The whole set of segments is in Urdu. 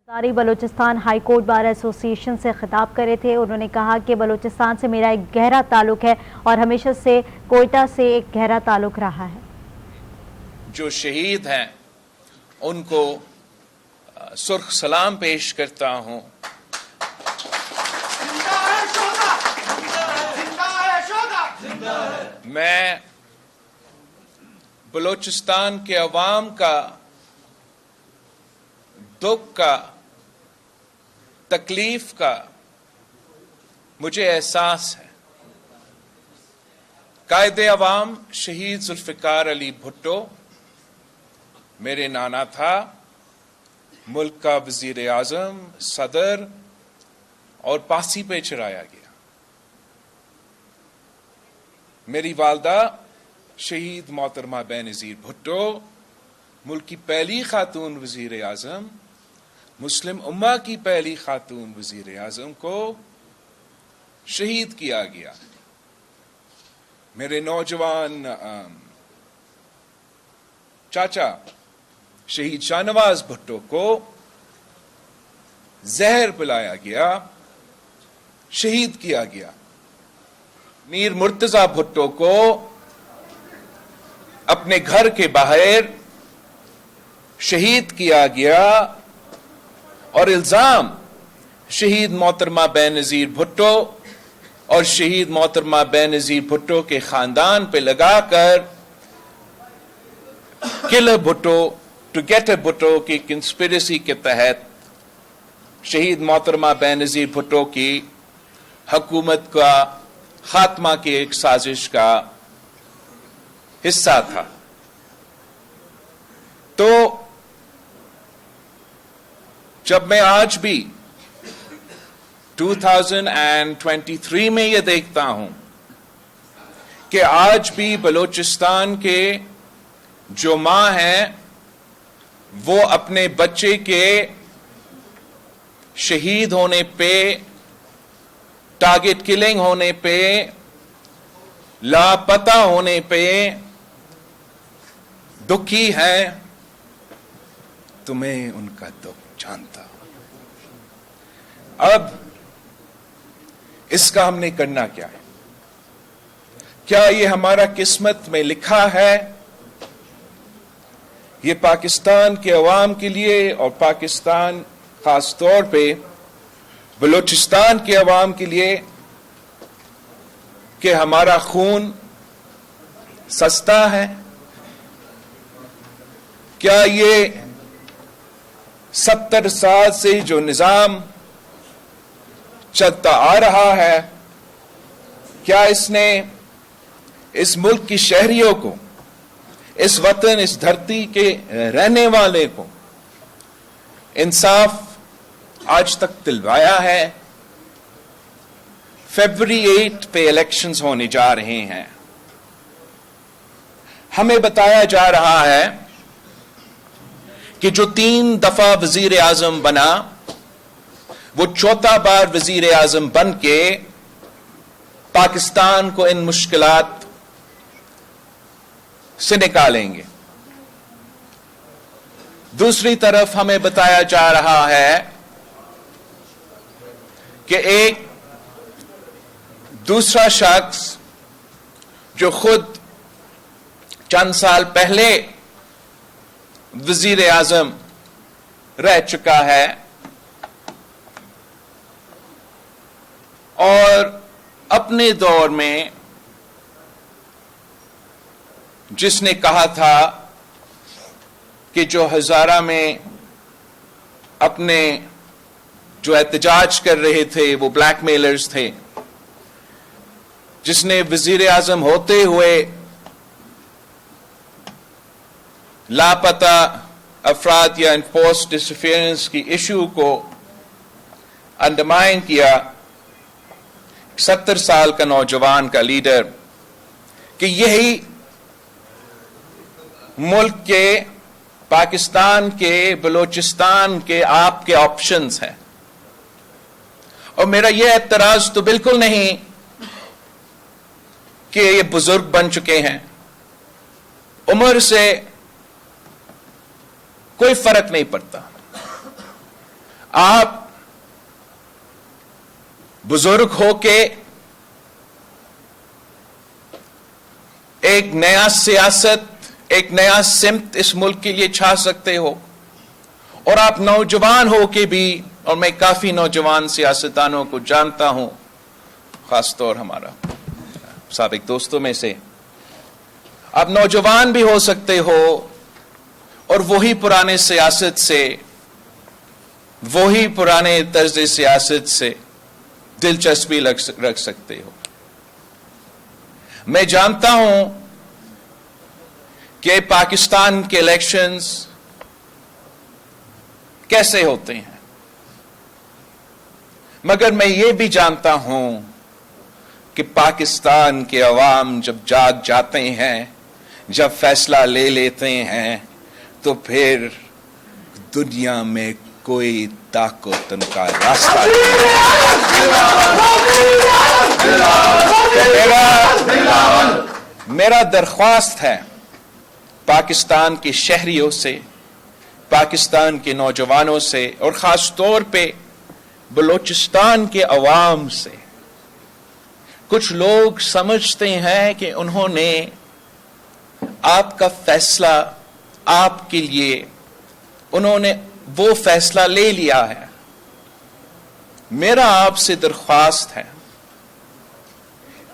ذاری بلوچستان ہائی کورٹ بار ایسوسی ایشن سے خطاب کرے تھے. انہوں نے کہا کہ بلوچستان سے میرا ایک گہرا تعلق ہے اور ہمیشہ سے کوئٹہ سے ایک گہرا تعلق رہا ہے. جو شہید ہیں ان کو سرخ سلام پیش کرتا ہوں. میں بلوچستان کے عوام کا دکھ کا تکلیف کا مجھے احساس ہے. قائد عوام شہید ذوالفقار علی بھٹو میرے نانا تھا. ملک کا وزیر اعظم، صدر اور پاسی پہ چڑھایا گیا. میری والدہ شہید محترمہ بے نظیر بھٹو ملک کی پہلی خاتون وزیر اعظم، مسلم امہ کی پہلی خاتون وزیر اعظم کو شہید کیا گیا. میرے نوجوان چاچا شہید شاہ نواز بھٹو کو زہر پلایا گیا، شہید کیا گیا. میر مرتضی بھٹو کو اپنے گھر کے باہر شہید کیا گیا اور الزام شہید محترمہ بے نظیر بھٹو اور شہید محترمہ بے نظیر بھٹو کے خاندان پہ لگا کر کل Bhutto to get a Bhutto کی کنسپریسی کے تحت شہید محترمہ بے نظیر بھٹو کی حکومت کا خاتمہ کی ایک سازش کا حصہ تھا. تو جب میں آج بھی 2023 میں یہ دیکھتا ہوں کہ آج بھی بلوچستان کے جو ماں ہیں وہ اپنے بچے کے شہید ہونے پہ، ٹارگٹ کلنگ ہونے پہ، لاپتہ ہونے پہ دکھی ہے، تو میں ان کا دکھ جانتا ہوں. اب اس کا ہم نے کرنا کیا ہے؟ کیا یہ ہمارا قسمت میں لکھا ہے؟ یہ پاکستان کے عوام کے لیے اور پاکستان خاص طور پہ بلوچستان کے عوام کے لیے کہ ہمارا خون سستا ہے؟ کیا یہ 70 سال سے جو نظام چلتا آ رہا ہے، کیا اس نے اس ملک کی شہریوں کو، اس وطن، اس دھرتی کے رہنے والے کو انصاف آج تک دلوایا ہے؟ فیبروری 8 پہ الیکشنز ہونے جا رہے ہیں. ہمیں بتایا جا رہا ہے کہ جو 3 دفعہ وزیر اعظم بنا وہ 4تھا بار وزیر اعظم بن کے پاکستان کو ان مشکلات سے نکالیں گے. دوسری طرف ہمیں بتایا جا رہا ہے کہ ایک دوسرا شخص جو خود چند سال پہلے وزیر اعظم رہ چکا ہے اور اپنے دور میں جس نے کہا تھا کہ جو ہزارہ میں اپنے جو احتجاج کر رہے تھے وہ بلیک میلرز تھے، جس نے وزیر اعظم ہوتے ہوئے لاپتہ افراد یا انفورسڈ ڈسفیئرنس کی ایشو کو انڈرمائن کیا، 70 سال کا نوجوان کا لیڈر، کہ یہی ملک کے، پاکستان کے، بلوچستان کے آپ کے آپشنز ہیں. اور میرا یہ اعتراض تو بالکل نہیں کہ یہ بزرگ بن چکے ہیں، عمر سے کوئی فرق نہیں پڑتا. آپ بزرگ ہو کے ایک نیا سیاست، ایک نیا سمت اس ملک کے لیے چھا سکتے ہو، اور آپ نوجوان ہو کے بھی، اور میں کافی نوجوان سیاستدانوں کو جانتا ہوں، خاص طور ہمارا سابق دوستوں میں سے، آپ نوجوان بھی ہو سکتے ہو اور وہی پرانے سیاست سے، وہی پرانے طرز سیاست سے دلچسپی رکھ سکتے ہو۔ میں جانتا ہوں کہ پاکستان کے الیکشنز کیسے ہوتے ہیں، مگر میں یہ بھی جانتا ہوں کہ پاکستان کے عوام جب جاگ جاتے ہیں، جب فیصلہ لے لیتے ہیں، تو پھر دنیا میں کوئی طاقت ان کا راستہ میرا درخواست ہے پاکستان کے شہریوں سے، پاکستان کے نوجوانوں سے، اور خاص طور پہ بلوچستان کے عوام سے، کچھ لوگ سمجھتے ہیں کہ انہوں نے آپ کا فیصلہ، آپ کے لیے انہوں نے وہ فیصلہ لے لیا ہے۔ میرا آپ سے درخواست ہے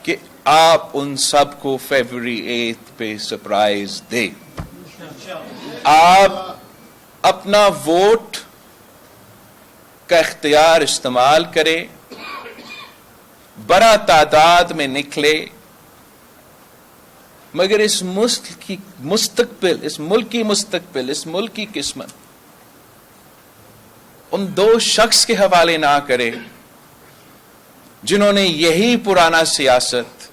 کہ آپ ان سب کو فیبروری 8 پہ سرپرائز دیں۔ آپ اپنا ووٹ کا اختیار استعمال کریں، بڑا تعداد میں نکلے، مگر اس ملک کی مستقبل، اس ملک کی مستقبل، اس ملک کی قسمت ان دو شخص کے حوالے نہ کرے جنہوں نے یہی پرانا سیاست،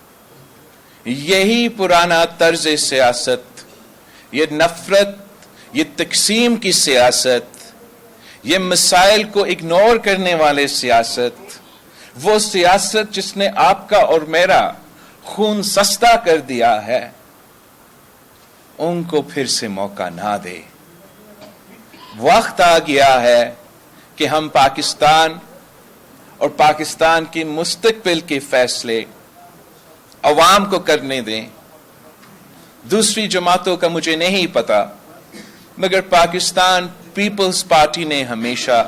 یہی پرانا طرز سیاست، یہ نفرت، یہ تقسیم کی سیاست، یہ مسائل کو اگنور کرنے والے سیاست، وہ سیاست جس نے آپ کا اور میرا خون سستا کر دیا ہے، ان کو پھر سے موقع نہ دے۔ وقت آ گیا ہے کہ ہم پاکستان اور پاکستان کی مستقبل کے فیصلے عوام کو کرنے دیں۔ دوسری جماعتوں کا مجھے نہیں پتا، مگر پاکستان پیپلز پارٹی نے ہمیشہ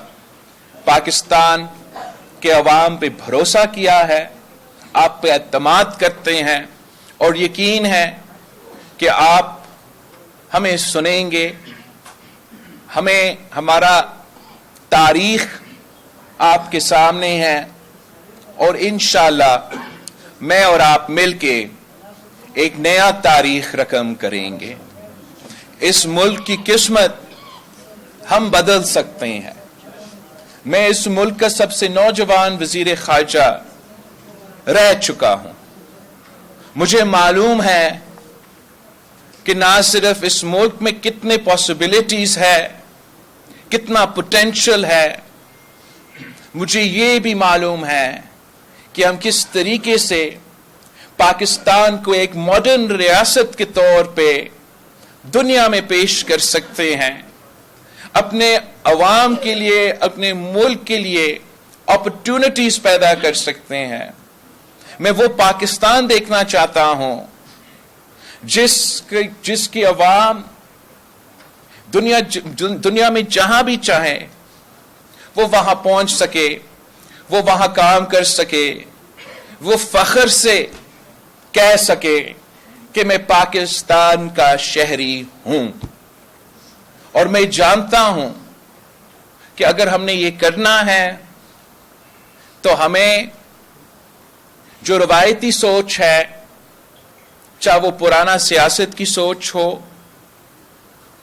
پاکستان کے عوام پہ بھروسہ کیا ہے، آپ پہ اعتماد کرتے ہیں، اور یقین ہے کہ آپ ہمیں سنیں گے، ہمیں ہمارا تاریخ آپ کے سامنے ہے، اور انشاءاللہ میں اور آپ مل کے ایک نیا تاریخ رقم کریں گے۔ اس ملک کی قسمت ہم بدل سکتے ہیں۔ میں اس ملک کا سب سے نوجوان وزیر خارجہ رہ چکا ہوں۔ مجھے معلوم ہے کہ نہ صرف اس ملک میں کتنے پاسبلٹیز ہے، کتنا پوٹینشل ہے، مجھے یہ بھی معلوم ہے کہ ہم کس طریقے سے پاکستان کو ایک ماڈرن ریاست کے طور پہ دنیا میں پیش کر سکتے ہیں، اپنے عوام کے لیے، اپنے ملک کے لیے اپرچونٹیز پیدا کر سکتے ہیں۔ میں وہ پاکستان دیکھنا چاہتا ہوں جس کی عوام دنیا میں جہاں بھی چاہے وہ وہاں پہنچ سکے، وہ وہاں کام کر سکے، وہ فخر سے کہہ سکے کہ میں پاکستان کا شہری ہوں۔ اور میں جانتا ہوں کہ اگر ہم نے یہ کرنا ہے تو ہمیں جو روایتی سوچ ہے، چاہے وہ پرانا سیاست کی سوچ ہو،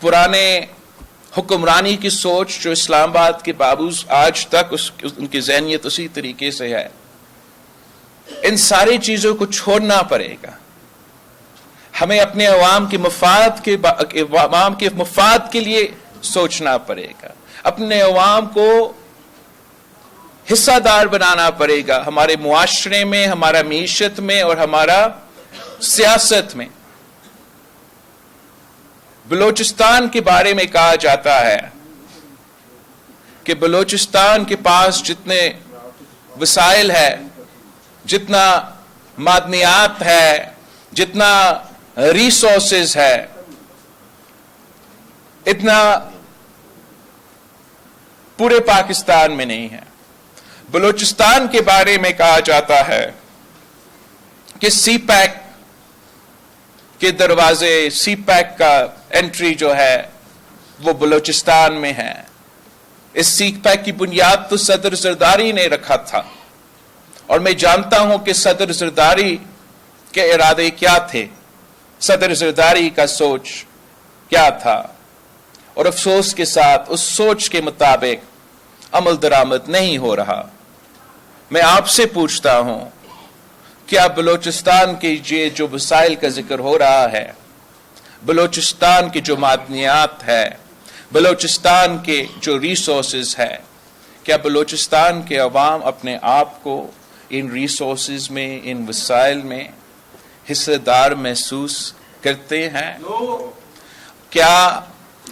پرانے حکمرانی کی سوچ جو اسلام آباد کے بابوز آج تک ان کی ذہنیت اسی طریقے سے ہے، ان ساری چیزوں کو چھوڑنا پڑے گا۔ ہمیں اپنے عوام کے مفاد کے لیے سوچنا پڑے گا، اپنے عوام کو حصہ دار بنانا پڑے گا، ہمارے معاشرے میں، ہمارا معیشت میں، اور ہمارا سیاست میں۔ بلوچستان کے بارے میں کہا جاتا ہے کہ بلوچستان کے پاس جتنے وسائل ہے، جتنا معدنیات ہے، جتنا ریسورسز ہے، اتنا پورے پاکستان میں نہیں ہے۔ بلوچستان کے بارے میں کہا جاتا ہے کہ سی پیک کے دروازے، سی پیک کا انٹری جو ہے وہ بلوچستان میں ہے۔ اس سی پیک کی بنیاد تو صدر زرداری نے رکھا تھا، اور میں جانتا ہوں کہ صدر زرداری کے ارادے کیا تھے، صدر زرداری کا سوچ کیا تھا، اور افسوس کے ساتھ اس سوچ کے مطابق عمل درآمد نہیں ہو رہا۔ میں آپ سے پوچھتا ہوں، کیا بلوچستان کے یہ جو وسائل کا ذکر ہو رہا ہے، بلوچستان کی جو معدنیات ہے، بلوچستان کے جو ریسورسز ہے، کیا بلوچستان کے عوام اپنے آپ کو ان ریسورسز میں، ان وسائل میں حصہ دار محسوس کرتے ہیں؟ کیا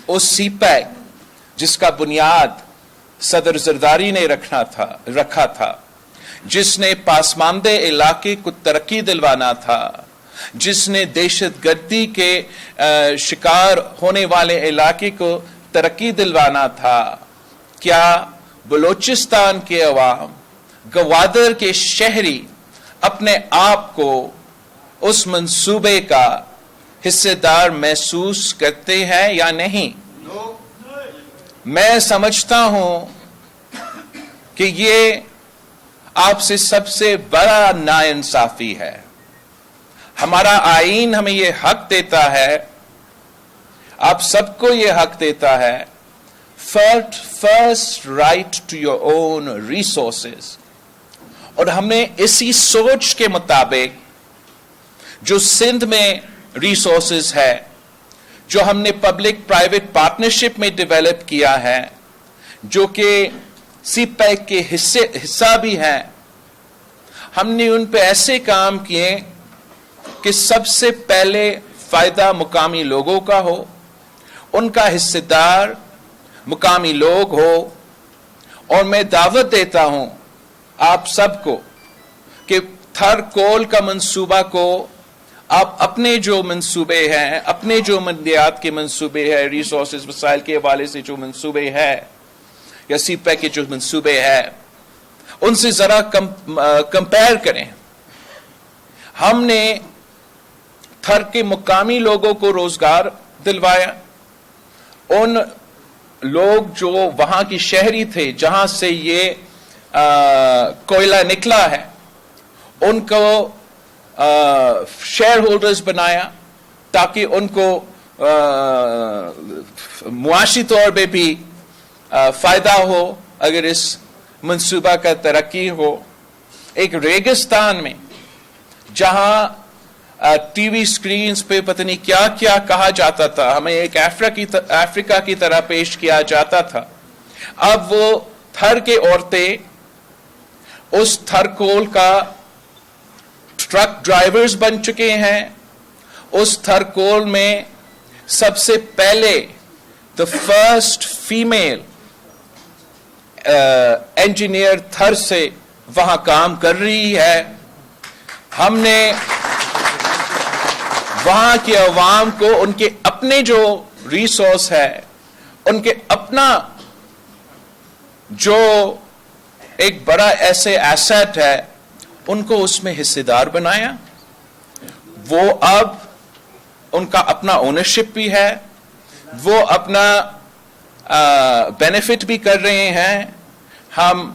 اس سی پیک جس کا بنیاد صدر زرداری نے رکھا تھا، جس نے پاسماندہ علاقے کو ترقی دلوانا تھا، جس نے دہشت گردی کے شکار ہونے والے علاقے کو ترقی دلوانا تھا، کیا بلوچستان کے عوام، گوادر کے شہری اپنے آپ کو اس منصوبے کا حصہ دار محسوس کرتے ہیں یا نہیں؟ میں سمجھتا ہوں کہ یہ آپ سے سب سے بڑا ناانصافی ہے۔ ہمارا آئین ہمیں یہ حق دیتا ہے، آپ سب کو یہ حق دیتا ہے، first right to your own resources, اور ہمیں اسی سوچ کے مطابق جو سندھ میں ریسورسز ہے، جو ہم نے پبلک پرائیویٹ پارٹنرشپ میں ڈیولپ کیا ہے، جو کہ سی پیک کے حصہ بھی ہیں، ہم نے ان پہ ایسے کام کیے کہ سب سے پہلے فائدہ مقامی لوگوں کا ہو، ان کا حصہ دار مقامی لوگ ہو۔ اور میں دعوت دیتا ہوں آپ سب کو کہ تھر کول کا منصوبہ کو آپ اپنے جو منصوبے ہیں، اپنے جو منڈیات کے منصوبے ہیں، ریسورسز وسائل کے حوالے سے جو منصوبے ہیں، یا سی پیک کے جو منصوبے ہیں، ان سے ذرا کمپیئر کریں۔ ہم نے تھر کے مقامی لوگوں کو روزگار دلوایا، ان لوگ جو وہاں کی شہری تھے جہاں سے یہ کوئلہ نکلا ہے، ان کو شیئر ہولڈرز بنایا تاکہ ان کو معاشی طور پہ بھی فائدہ ہو اگر اس منصوبہ کا ترقی ہو۔ ایک ریگستان میں جہاں ٹی وی سکرینز پہ پتہ نہیں کیا کیا کہا جاتا تھا، ہمیں ایک افریقہ کی طرح پیش کیا جاتا تھا، اب وہ تھر کے عورتیں اس تھر کول کا ٹرک ڈرائیورز بن چکے ہیں۔ اس تھر کول میں سب سے پہلے the first female انجینئر تھر سے وہاں کام کر رہی ہے۔ ہم نے وہاں کے عوام کو ان کے اپنے جو ریسورس ہے، ان کے اپنا جو ایک بڑا ایسے ایسٹ ہے، ان کو اس میں حصے دار بنایا۔ وہ اب ان کا اپنا اونرشپ بھی ہے، وہ اپنا بینیفٹ بھی کر رہے ہیں۔ ہم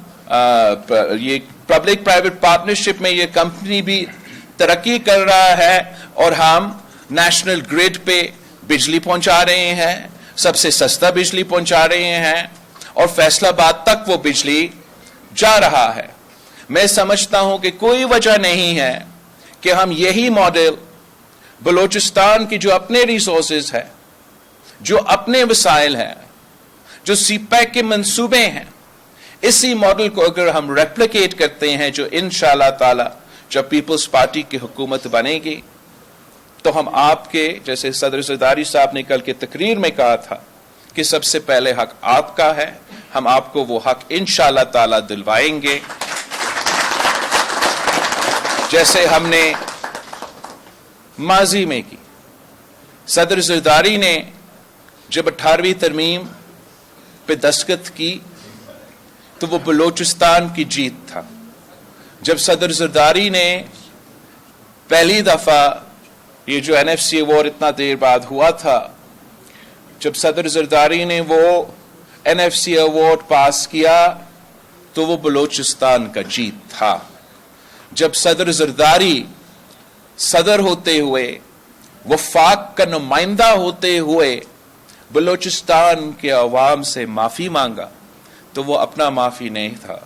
یہ پبلک پرائیویٹ پارٹنرشپ میں یہ کمپنی بھی ترقی کر رہا ہے، اور ہم نیشنل گریڈ پہ بجلی پہنچا رہے ہیں، سب سے سستا بجلی پہنچا رہے ہیں، اور فیصل آباد تک وہ بجلی جا رہا ہے۔ میں سمجھتا ہوں کہ کوئی وجہ نہیں ہے کہ ہم یہی ماڈل بلوچستان کی جو اپنے ریسورسز ہے، جو اپنے وسائل ہیں، جو سی پیک کے منصوبے ہیں، اسی ماڈل کو اگر ہم ریپلیکیٹ کرتے ہیں، جو انشاءاللہ تعالی جب پیپلز پارٹی کی حکومت بنے گی، تو ہم آپ کے جیسے صدر زرداری صاحب نے کل کے تقریر میں کہا تھا کہ سب سے پہلے حق آپ کا ہے، ہم آپ کو وہ حق انشاءاللہ تعالی دلوائیں گے جیسے ہم نے ماضی میں کی. صدر زرداری نے جب 18ویں ترمیم پہ دستخط کی تو وہ بلوچستان کی جیت تھا. جب صدر زرداری نے پہلی دفعہ یہ جو NFC ایوارڈ اتنا دیر بعد ہوا تھا، جب صدر زرداری نے وہ NFC ایوارڈ پاس کیا تو وہ بلوچستان کا جیت تھا. جب صدر زرداری صدر ہوتے ہوئے، وفاق کا نمائندہ ہوتے ہوئے بلوچستان کے عوام سے معافی مانگا تو وہ اپنا معافی نہیں تھا،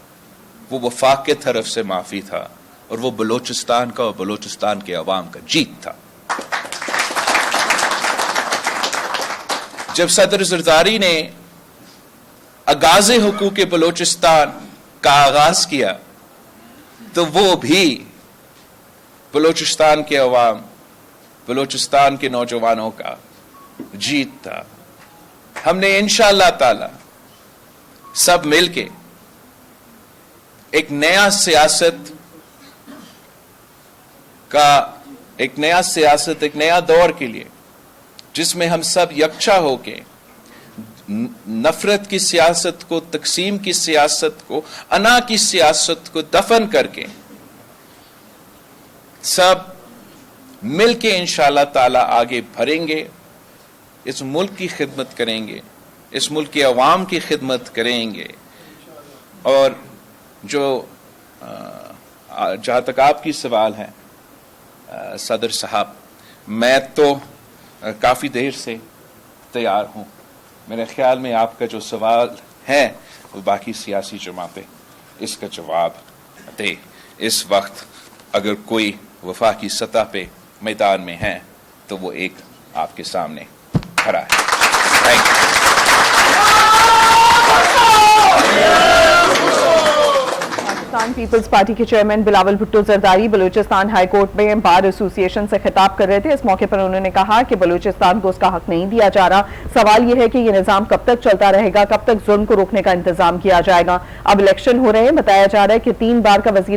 وہ وفاق کے طرف سے معافی تھا، اور وہ بلوچستان کا اور بلوچستان کے عوام کا جیت تھا. جب صدر زرداری نے آغاز حقوق بلوچستان کا آغاز کیا تو وہ بھی بلوچستان کے عوام، بلوچستان کے نوجوانوں کا جیت تھا. ہم نے انشاءاللہ تعالی سب مل کے ایک نیا سیاست ایک نیا دور کے لیے، جس میں ہم سب یکجا ہو کے نفرت کی سیاست کو، تقسیم کی سیاست کو، انا کی سیاست کو دفن کر کے سب مل کے انشاءاللہ تعالی آگے بڑھیں گے، اس ملک کی خدمت کریں گے، اس ملک کے عوام کی خدمت کریں گے. اور جو جہاں تک آپ کی سوال ہے صدر صاحب، میں تو کافی دیر سے تیار ہوں. میرے خیال میں آپ کا جو سوال ہے وہ باقی سیاسی جماعتیں اس کا جواب دے. اس وقت اگر کوئی وفاقی سطح پہ میدان میں ہے تو وہ ایک آپ کے سامنے کھڑا ہے. Thank you. پاکستان پیپلز پارٹی کے chairman Bilawal Bhutto Zardari Balochistan high court میں بار ایسوسی ایشن سے خطاب کر رہے تھے. اس موقع پر انہوں نے کہا کہ بلوچستان کو اس کا حق نہیں دیا جا رہا. سوال یہ ہے کہ یہ نظام کب تک چلتا رہے گا، کب تک ظلم کو روکنے کا انتظام کیا جائے گا. اب الیکشن ہو رہے ہیں، بتایا جا رہا ہے کہ 3 بار کا وزیر